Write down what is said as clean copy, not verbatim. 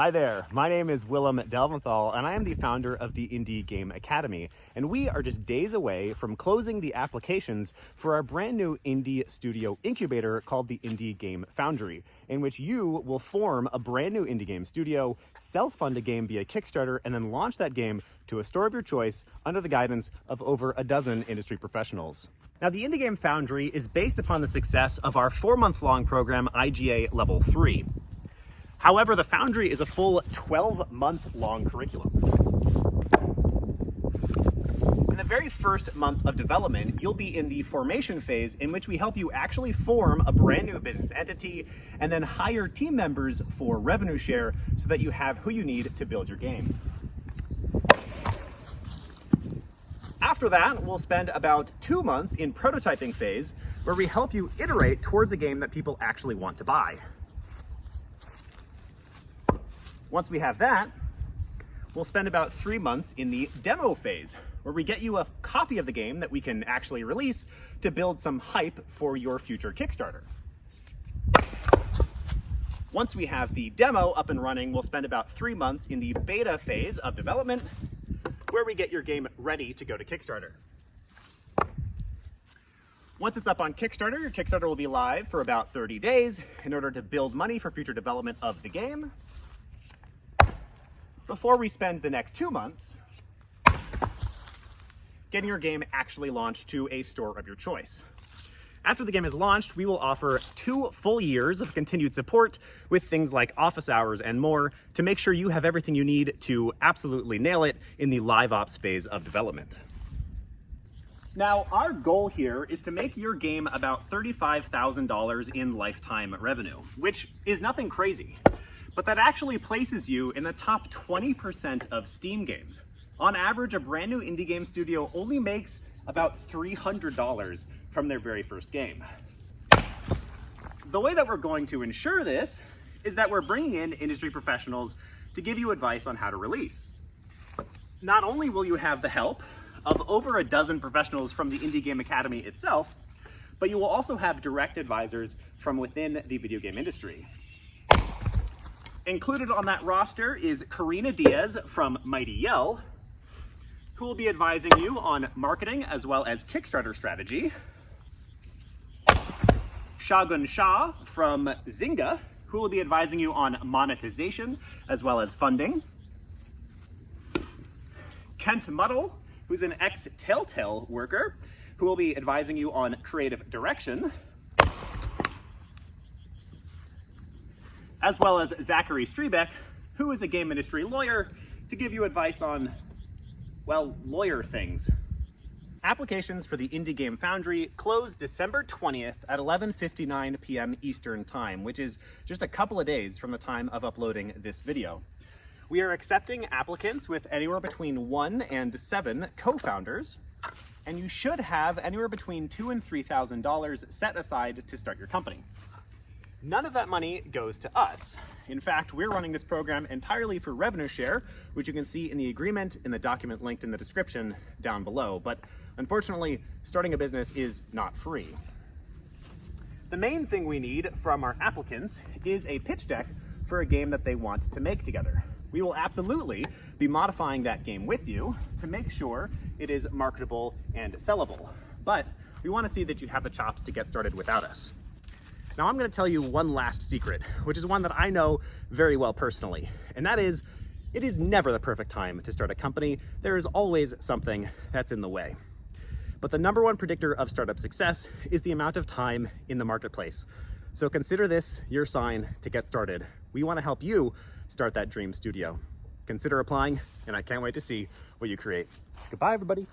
Hi there, my name is Willem Delventhal and I am the founder of the Indie Game Academy. And we are just days away from closing the applications for our brand new indie studio incubator called the Indie Game Foundry, in which you will form a brand new indie game studio, self-fund a game via Kickstarter, and then launch that game to a store of your choice under the guidance of over a dozen industry professionals. Now, the Indie Game Foundry is based upon the success of our 4-month-long program, IGA Level 3. However, the Foundry is a full 12-month-long curriculum. In the very first month of development, you'll be in the formation phase, in which we help you actually form a brand new business entity and then hire team members for revenue share so that you have who you need to build your game. After that, we'll spend about 2 months in prototyping phase, where we help you iterate towards a game that people actually want to buy. Once we have that, we'll spend about 3 months in the demo phase, where we get you a copy of the game that we can actually release to build some hype for your future Kickstarter. Once we have the demo up and running, we'll spend about 3 months in the beta phase of development, where we get your game ready to go to Kickstarter. Once it's up on Kickstarter, your Kickstarter will be live for about 30 days in order to build money for future development of the game, before we spend the next 2 months getting your game actually launched to a store of your choice. After the game is launched, we will offer 2 full years of continued support with things like office hours and more to make sure you have everything you need to absolutely nail it in the live ops phase of development. Now, our goal here is to make your game about $35,000 in lifetime revenue, which is nothing crazy. But that actually places you in the top 20% of Steam games. On average, a brand new indie game studio only makes about $300 from their very first game. The way that we're going to ensure this is that we're bringing in industry professionals to give you advice on how to release. Not only will you have the help of over a dozen professionals from the Indie Game Academy itself, but you will also have direct advisors from within the video game industry. Included on that roster is Karina Diaz from Mighty Yell, who will be advising you on marketing as well as Kickstarter strategy. Shagun Shah from Zynga, who will be advising you on monetization as well as funding. Kent Muddle, who's an ex-Telltale worker, who will be advising you on creative direction. As well as Zachary Strebeck, who is a game industry lawyer, to give you advice on, well, lawyer things. Applications for the Indie Game Foundry close December 20th at 11:59 p.m. Eastern Time, which is just a couple of days from the time of uploading this video. We are accepting applicants with anywhere between 1 and 7 co-founders, and you should have anywhere between $2,000 and $3,000 set aside to start your company. None of that money goes to us. In fact, we're running this program entirely for revenue share, which you can see in the agreement in the document linked in the description down below. But unfortunately, starting a business is not free. The main thing we need from our applicants is a pitch deck for a game that they want to make together. We will absolutely be modifying that game with you to make sure it is marketable and sellable. But we want to see that you have the chops to get started without us. Now, I'm going to tell you one last secret, which is one that I know very well personally, and that is, it is never the perfect time to start a company. There is always something that's in the way. But the #1 predictor of startup success is the amount of time in the marketplace. So consider this your sign to get started. We want to help you start that dream studio. Consider applying, and I can't wait to see what you create. Goodbye, everybody.